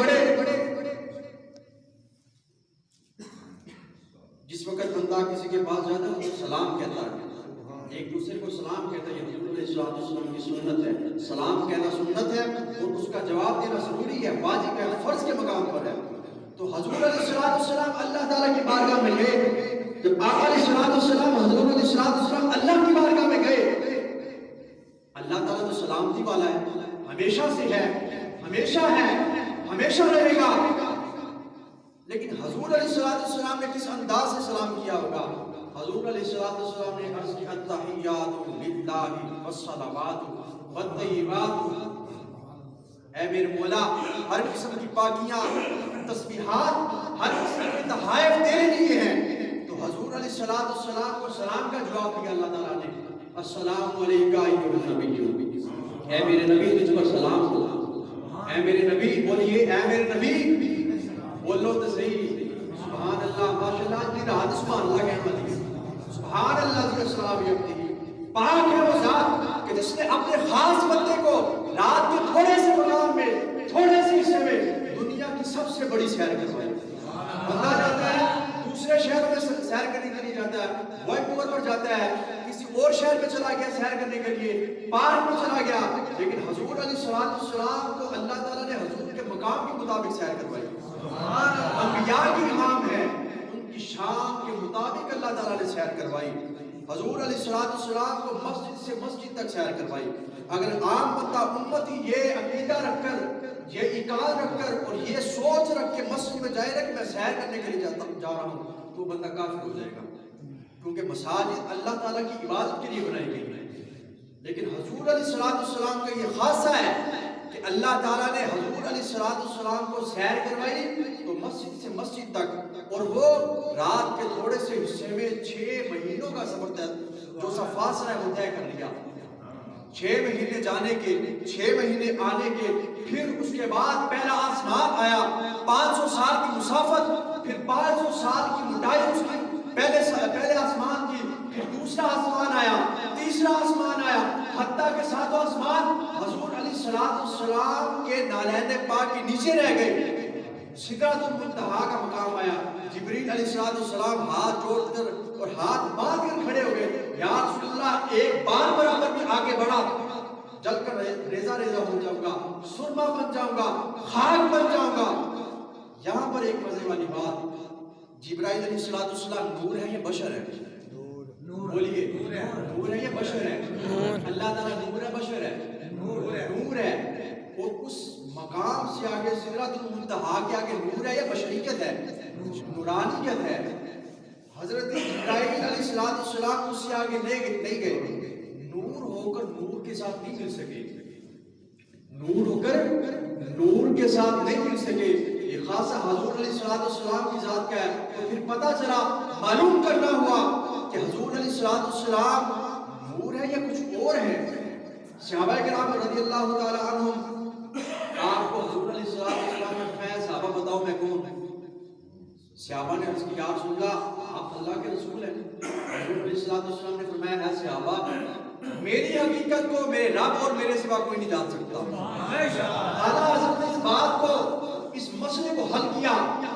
بڑے جس وقت بندہ کسی کے پاس جاتا ہے وہ سلام کہتا ہے، ایک دوسرے کو سلام کہتا ہے، یہ حضور علیہ السلام کی سنت ہے، سلام کہنا سنت ہے اور اس کا جواب دینا ضروری ہے، واجب ہے، فرض کے مقام پر ہے۔ تو حضور علیہ السلام اللہ تعالیٰ کی بارگاہ میں گئے، جب آقا علیہ السلام حضور علیہ السلام اللہ کی بارگاہ میں گئے، اللہ تعالیٰ تو سلامتی والا ہے، ہمیشہ سے ہے، ہمیشہ ہے، ہمیشہ رہے گا، لیکن حضور علیہ السلام نے کس انداز سے سلام کیا ہوگا؟ حضور علیہ السلام نے عرض کی التحیات للہ والصلوات والطیبات، اے میرے مولا ہر قسم کی پاکیاں، تسبیحات، ہر قسم کے تحائف تیرے لیے ہیں۔ تو حضور علیہ السلام کو سلام کا جواب دیا اللہ تعالیٰ نے، السلام علیکہ ایھا النبی، اے میرے نبی تجھ پر سلام ہو، اے میرے نبی، بولیے اے میرے نبی، بولو تو صحیح، سبحان اللہ، ماشاءاللہ، جی رات سبحان اللہ کہنا چاہیے، سبحان اللہ جی السلام یکتی، پاک ہے وہ ذات کہ جس نے اپنے خاص بندے کو رات کے تھوڑے سے مقام میں، تھوڑے سے حصے میں دنیا کی سب سے بڑی سیر کروائی۔ بندہ جاتا ہے دوسرے شہر میں سیر کرنے کے لیے جاتا ہے، وائٹ پر جاتا ہے، کسی اور شہر میں چلا گیا سیر کرنے کے لیے، پارک میں چلا گیا، لیکن حضور علیہ السلام کو اللہ تعالیٰ نے حضور کے مقام کے مطابق سیر کروائی۔ انبیاء کی امام ہے، ان کی شان کے مطابق اللہ تعالیٰ نے سیر کروائی۔ حضور علیہ السلام کو مسجد سے مسجد تک سیر کروائی۔ اگر عام بندہ امتی یہ عقیدہ رکھ کر، یہ ایقان رکھ کر اور یہ سوچ رکھ کے مسجد میں جائے رہا کہ میں سیر کرنے کے لیے جا رہا ہوں، تو بندہ کافر ہو جائے گا، کیونکہ مساجد اللہ تعالیٰ کی عبادت کے لیے بنائی گئی ہے۔ لیکن حضور علیہ السلام کا یہ خاصہ ہے کہ اللہ تعالیٰ نے حضور علیہ السلام کو سیر کروائی تو مسجد سے مسجد تک، اور وہ رات کے تھوڑے سے حصے میں 6 مہینوں کا سفر تھا، جو سا فاصلہ ہے وہ طے کر لیا، 6 مہینے جانے کے، 6 مہینے آنے کے، پھر اس کے بعد پہلا آسمان آیا، 500 سال کی مسافت، پھر 500 سال کی مٹائی اس کی، پہلے آسمان کی، پھر دوسرا آسمان آیا، تیسرا آسمان آیا، حتیٰ کہ 7واں آسمان حضور علیہ السلام کے نالین پاک کے نیچے رہ گئے، سدرۃ المنتہا کا مقام آیا، جبریل علیہ السلام ہاتھ جوڑ کر اور ہاتھ باندھ کر کھڑے ہو گئے، یا رسول اللہ ایک بار برابر بھی آگے بڑھا جل کر ریزہ ریزہ ہو جاؤں گا، سرما بن جاؤں گا، خاک بن جاؤں گا۔ یہاں پر ایک مزے والی بات، جبرائیل علیہ السلام نور ہے یا بشر ہے؟ بولیے نور ہے یا بشر ہے؟ اللہ تعالیٰ نور ہے بشر ہے؟ نور ہے، اور اس مقام سے آگے سدرۃ المنتہا کے آگے نور ہے یا بشریت ہے؟ نورانیت ہے۔ حضرت جبرائیل علیہ السلام اس سے آگے نہیں گئے، نور ہو کر نور کے ساتھ نہیں مل سکے، نور ہو کر نور کے ساتھ نہیں مل سکے، یہ خاصہ حضور علیہ السلام کی ذات کا ہے۔ تو پھر پتہ چلا، معلوم کرنا ہوا کہ حضور علیہ السلام نور ہے یا کچھ اور ہے۔ صحابہ کرام رضی اللہ تعالی عنہم، آپ کو حضور علیہ السلام نے فرمایا صحابہ بتاؤ میں کون ہوں؟ صحابہ نے عرض کی یا رسول اللہ آپ اللہ کے رسول ہیں۔ حضور علیہ السلام نے فرمایا اے صحابہ میری حقیقت کو میرے رب اور میرے سوا کوئی نہیں جان سکتا۔ اعلیٰ حضرت نے اس بات کو، اس مسئلے کو حل کیا۔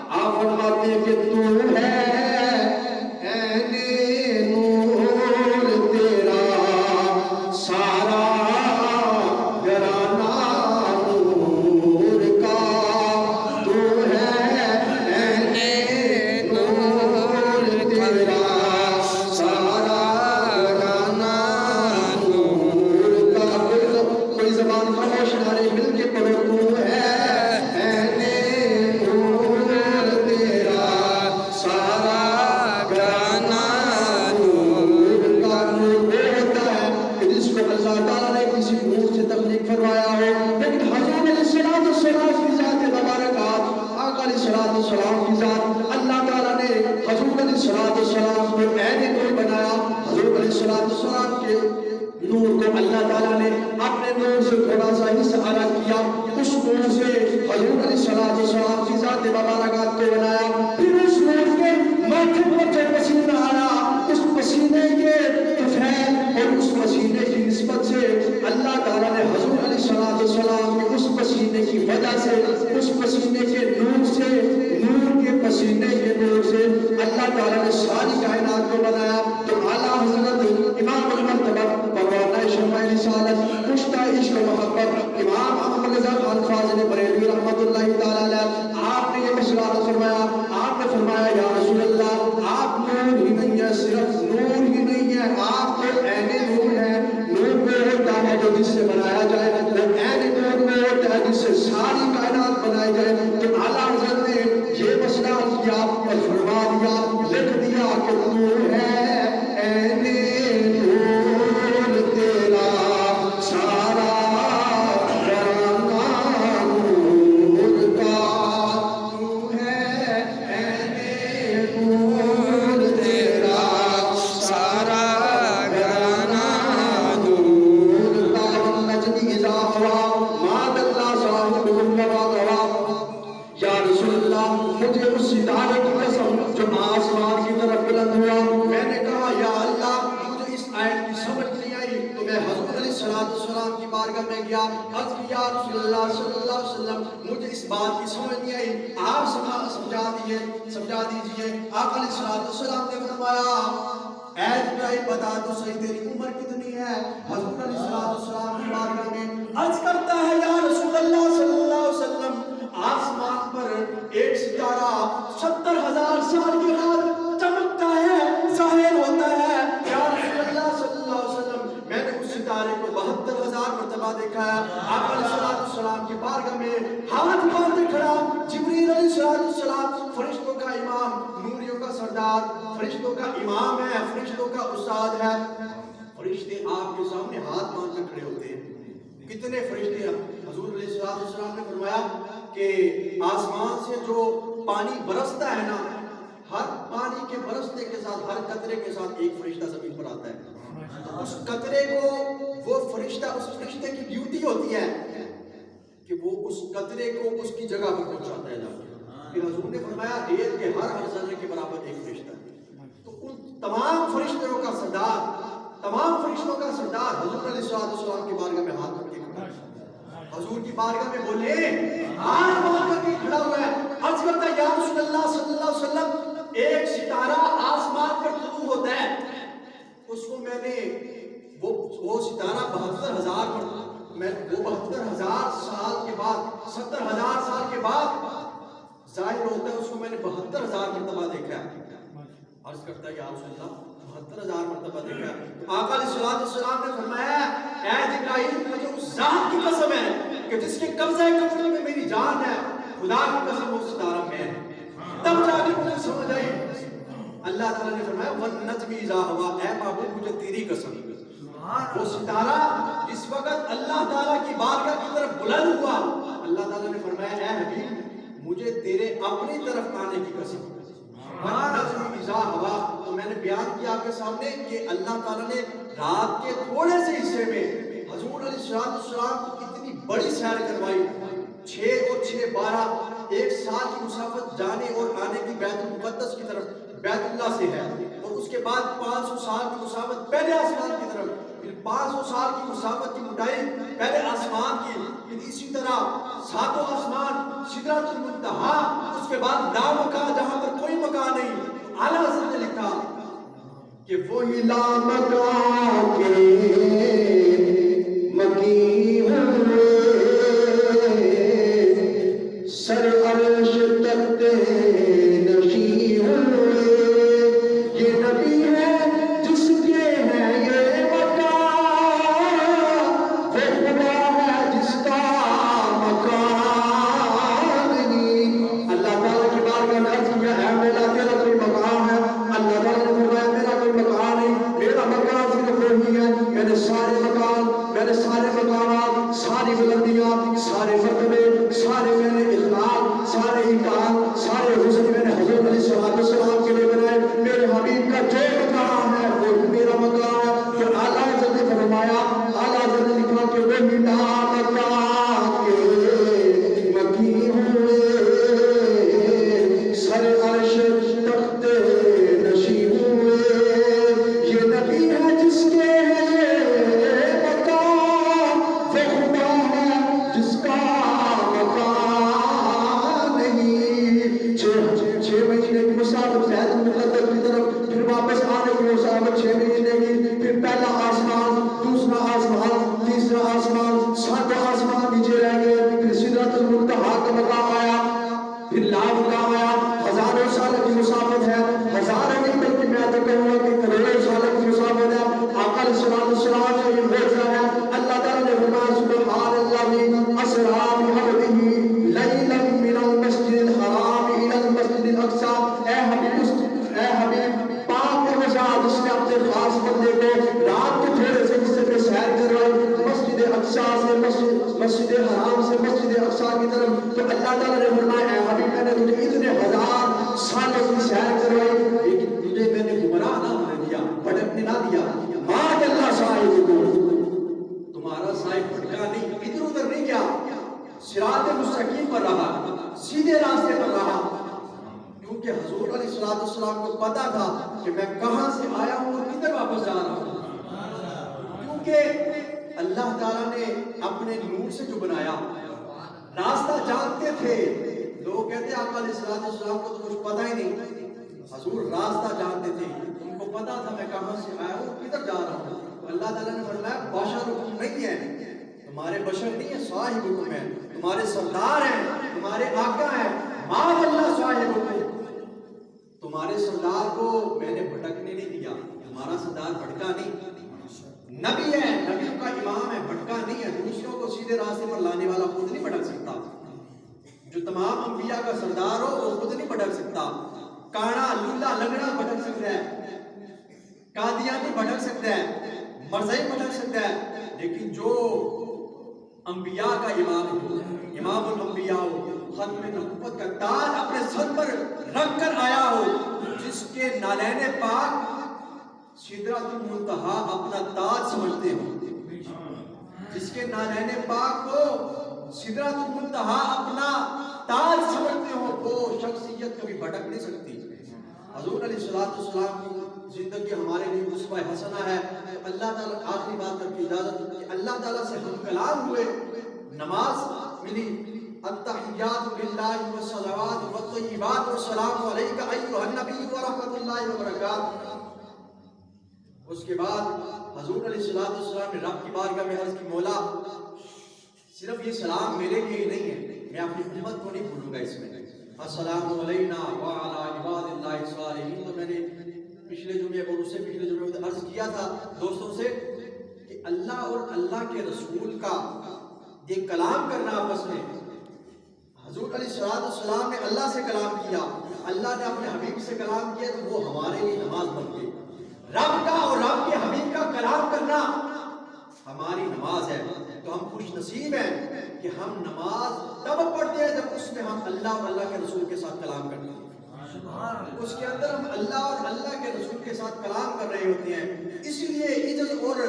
آپ فرماتے ہیں کہ تو ہے اے نور تیرا سارا گھرانہ نور کا، تو ہے اے نور تیرا سارا گھرانہ نور کا۔ کوئی زبان خاموش نہ رہے، مل کے پڑھو، تو ہے اللہ تعالیٰ نے اپنے نور سے تھوڑا سا حصہ الگ کیا، اس نور سے حضور علیہ السلام کی ذات مبارکات کو بنایا، پھر اس نور کے ماتھے پر جو پسینہ آیا، اس پسینے کے طفیل اور اس پسینے کی نسبت سے اللہ تعالیٰ نے حضور علیہ السلام کے اس پسینے کی وجہ سے، اس پسینے کے نور سے، نور کے پسینے کے نور سے اللہ تعالیٰ نے ساری کائنات کو بنایا. تو اعلیٰ حضرت امام المرتبہ مولانا شمع رسالت پشتہ عشق و محبت امام احمد رضا خان فاضل بریلوی رحمۃ اللہ تعالیٰ علیہ، آپ نے یہ مشورہ فرمایا. آپ نے فرمایا یا رسول اللہ، آپ نور ہی نہیں ہے، صرف نور ہی نہیں ہے، آپ تو عین نور ہے. نور وہ ہوتا ہے جو جس سے بنایا جائے، اور عین نور وہ ہوتا ہے جس سے ساری کائنات بنائی جائے. تو اعلیٰ حضرت نے یہ مسئلہ کیا اور فرما دیا، لکھ دیا کہ تو ہے عین نور تیرا سارا گھرانہ نور کا، تو ہے عین نور تیرا سارا گھرانہ نور کا. والنجم اذا ہوا ما ضل صاحبکم وما غوی. یا رسول اللہ، مجھے اس ستارے کی قسم جو آسمان کی طرف بلند ہوا. میں نے کہا یا اللہ، مجھے اس آیت کی سمجھ نہیں آئی. تو میں حضور علیہ السلام کی بارگاہ میں گیا، عرض کی یا رسول اللہ صلی اللہ علیہ وسلم، مجھے اس بات کی سمجھ نہیں آئی، آپ سمجھا دیجئے. آقا علیہ السلام نے فرمایا اے جبرائیل بتا تو صحیح تیری عمر کتنی ہے. حضور علیہ السلام کی بارگاہ میں عرض کرتا ہے یا رسول اللہ صلی اللہ علیہ وسلم، آسمان پر ایک ستارہ 70,000 سال کے بعد چمکتا ہے، ظاہر ہوتا ہے. یا رسول اللہ صلی اللہ علیہ وسلم، میں نے اس ستارے کو 72,000 مرتبہ دیکھا ہے. آقا علیہ السلام کی بارگاہ میں ہاتھ باندھے کھڑا جبریل علیہ السلام، فرشتوں کا امام، نوریوں کا سردار، فرشتوں کا امام ہے، فرشتوں کا استاد ہے. فرشتے آپ کے سامنے ہاتھ باندھ کر کھڑے ہوتے ہیں. کتنے فرشتے؟ حضور علیہ السلام نے فرمایا کہ آسمان سے جو پانی برستا ہے نا، ہر پانی کے برسنے کے ساتھ، ہر قطرے کے ساتھ ایک فرشتہ زمین پر آتا ہے. اس قطرے کو وہ فرشتہ، اس فرشتے کی ڈیوٹی ہوتی ہے کہ وہ اس قطرے کو اس کی جگہ پر پہنچاتا ہے. پھر حضور نے فرمایا ریت کے ہر ذرے کے برابر ایک فرشتہ ہے. تو ان تمام فرشتوں کا سردار، تمام فرشتوں کا سردار حضور علیہ السلام کی بارگاہ میں ہاتھ رکھ کے کھڑا ہے. حضور کی بارگاہ میں بولے ہاتھ باندھ کر کے کھڑا ہوا ہے. عرض کرتا ہے یا رسول اللہ صلی اللہ علیہ وسلم، ایک ستارہ آسمان پر طلوع ہوتا ہے، اس کو میں نے وہ ستارہ 72,000 وہ 72,000 سال کے بعد، 70,000 سال کے بعد ظاہر ہوتا ہے. اس کو میں نے 72,000 مرتبہ دیکھا ہے. عرض کرتا ہے یا رسول اللہ 72,000 مرتبہ دیکھا ہے. آقا علیہ السلام نے فرمایا اے جبرائیل، مجھے اس ذات کی قسم ہے کہ جس کے قبضہ قدرت میں میری جان ہے، خدا کی قسم وہ ستارہ میں ہے. تب جا کے مجھے سمجھ آئی. اللہ تعالیٰ نے فرمایا والنجم اذا ہوا، اے بابو مجھے تیری قسم، وہ ستارہ جس وقت اللہ تعالیٰ کی بارگاہ کی طرف بلند ہوا، اللہ تعالیٰ نے فرمایا اے حبیب مجھے تیرے اپنی طرف آنے کی قسم. تو میں نے بیان کیا آپ کے سامنے کہ اللہ تعالیٰ نے رات کے تھوڑے سے حصے میں حضور علیہ السلام کو اتنی بڑی سیر کروائی. 6 اور 6 12 ایک سال کی مسافت جانے اور آنے کی بیت المقدس کی طرف، بیت اللہ سے ہے. اور اس کے بعد 500 سال کی مسافت پہلے آسمان کی طرف، پھر 500 سال کی مسافت کی مٹائی پہلے آسمان کی، پھر اسی طرح 7 آسمان، سدرۃ المنتہا، اس کے بعد لا مکان جہاں پر کوئی مکان نہیں. اعلیٰ حضرت نے لکھا کہ وہی لا مکان کے مکی ہوئے، سر عرش تخت نشی ہوئے. یہ نبی ہے جس کے ہے یہ مکان، وہ خدا ہے جس کا مکان نہیں. اللہ تعالیٰ کی بارگاہ میں عرض کیا ہے میرا تیرا کوئی مقام ہے؟ اللہ تعالیٰ نے فرمایا میرا کوئی مکان نہیں، میرا مکان صرف وہی ہے. میں نے سارے مکان، میں نے سارے مقامات، ساری بلندیاں، سارے مرتبے، سارے میں نے اخلاق، سارے اقام، سارے حسن میں نے حضرت علیہ السلام کے لیے بنائے. میرے حبیب کا جو مقام ہے وہ میرا مقام ہے. جو اعلیٰ حضرت نے فرمایا، اعلیٰ حضرت نے لکھا کہ وہ لا مکان کے مکی ہوئے، سر عرش تخت نشی ہوئے. یہ نبی ہے جس کے ہے یہ مقام، وہ خدا ہے جس کا 6 مہینے کی، پھر پہلا آسمان، دوسرا آسمان، تیسرا آسمان، 7 آسمان نیچے رہ گئے، پھر سدرۃ المنتہا کا مقام آیا، پھر لا مقام آیا۔ ہزاروں سال کی مسافت ہے، ہزاروں نہیں بلکہ میں تو کہوں گا کہ کروڑوں سال کی مسافت ہے۔ آقا علیہ السلام کا یہ معجزہ ہے۔ اللہ تعالیٰ نے فرمایا سبحان الذی اسریٰ بعبدہ لیلا من المسجد الحرام الی المسجد الاقصی۔ اے حبیب پاک ہے وہ ذات جس نے اپنے خاص بندے کو رات کے تھوڑے سے حصے میں سیر کروائی مسجد اقصی سے مسجد حرام سے مسجد اقصی کی طرف۔ تو اللہ تعالیٰ نے فرمایا اے حبیب میں نے تجھے اتنے ہزار سالوں کی سیر کروائی، لیکن تجھے میں نے گمراہ نہ ہونے دیا، بھٹکنے نہ دیا۔ ماں اللہ صاحب کو تمہارا صاحب بھٹکا نہیں، ادھر ادھر نہیں گیا، صراط مستقیم پر رہا، سیدھے راستے پر رہا، کیونکہ حضور علیہ السلام کو پتا تھا کہ میں کہاں سے آیا ہوں اور کدھر واپس جا رہا ہوں۔ کیونکہ اللہ تعالیٰ نے اپنے نور سے جو بنایا، راستہ جانتے تھے۔ لوگ کہتے ہیں آقا علیہ السلام کو تو کچھ پتا ہی نہیں، حضور راستہ جانتے تھے، ان کو پتا تھا میں کہاں سے آیا ہوں کدھر جا رہا ہوں۔ تو اللہ تعالیٰ نے فرمایا بشر حکم نہیں ہے، تمہارے بشر نہیں ہے، صاحب حکم ہے، تمہارے سردار ہیں، تمہارے آقا ہیں۔ ماں اللہ صاحب حکم، تمہارے سردار کو میں نے بھٹکنے نہیں دیا، تمہارا سردار بھٹکا نہیں، نبی ہے، نبیوں کا امام ہے، بھٹکا نہیں ہے، دوسروں کو سیدھے راستے پر لانے والا خود نہیں بھٹک سکتا۔ جو تمام انبیاء کا سردار ہو وہ خود نہیں بھٹک سکتا۔ کانا لولا لنگڑا بھٹک سکتا ہے، قادیانی بھٹک سکتا ہے، مرزائی بھٹک سکتا ہے، لیکن جو انبیاء کا امام ہو، امام الانبیاء ہو، ختم نبوت کا تاج اپنے سر پر رکھ کر آیا ہو، جس کے نالین پاک سدرۃ المنتہا اپنا تاج سمجھتے ہو، جس کے نالین پاک کو سدرۃ المنتہا اپنا تاج سمجھتے ہو، وہ شخصیت کبھی بھٹک نہیں سکتی۔ حضور علیہ السلام کی زندگی ہمارے لیے اسوہ حسنہ ہے۔ اللہ تعالیٰ آخری بات کر کے اجازت کہ اللہ تعالیٰ سے ہم کلام ہوئے، نماز ملی، التحیات للہ والصلوات والطیبات والسلام علیک ایھا النبی ورحمۃ اللہ وبرکاتہ۔ اس کے بعد حضور علیہ السلام نے رب کی بارگاہ میں عرض کی مولا صرف یہ سلام میرے لیے ہی نہیں ہے، میں اپنی امت کو نہیں بھولوں گا اس میں، السلام علینا وعلی عباد اللہ الصالحین۔ تو میں نے پچھلے جمعے اور اس سے پچھلے جمعے میں عرض کیا تھا دوستوں سے کہ اللہ اور اللہ کے رسول کا یہ کلام کرنا آپس میں، حضور علیہ السلام نے اللہ سے کلام کیا، اللہ نے اپنے حبیب سے کلام کیا، تو وہ ہمارے لیے نماز بن گئی۔ رب کا اور رب کے حبیب کا کلام کرنا ہماری نماز ہے۔ تو ہم خوش نصیب ہیں کہ ہم نماز تب پڑھتے ہیں جب اس میں ہم اللہ اور اللہ کے رسول کے ساتھ کلام کرتے ہیں، اس کے اندر ہم اللہ اور اللہ کے رسول کے ساتھ کلام کر رہے ہوتے ہیں۔ اسی لیے عجز اور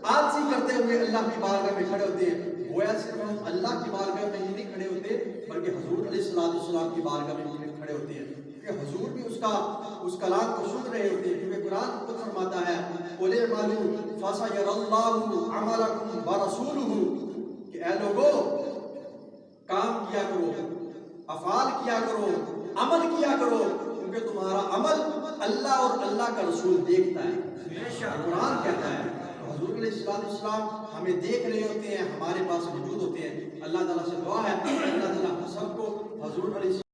عاجزی کرتے ہوئے اللہ کی بارگاہ میں کھڑے ہوتے ہیں۔ گویا صرف ہم اللہ کی بارگاہ میں ہی نہیں کھڑے ہوتے بلکہ حضور علیہ السلام کی بارگاہ میں کھڑے ہوتے ہیں، کہ حضور بھی اس کلام کو سن رہے ہوتے ہیں، کیونکہ قرآن خود فرماتا ہے قُلِ اعْمَلُوا فَسَيَرَى اللَّهُ عَمَلَكُمْ وَرَسُولُهُ، کہ اے لوگو کام کیا کرو، افعال کیا کرو، عمل کیا کرو، کیونکہ تمہارا عمل اللہ اور اللہ کا رسول دیکھتا ہے، قرآن کہتا ہے۔ حضور علیہ السلام ہمیں دیکھ رہے ہوتے ہیں، ہمارے پاس موجود ہوتے ہیں۔ اللہ تعالیٰ سے دعا ہے اللہ تعالیٰ ہم سب کو حضور علیہ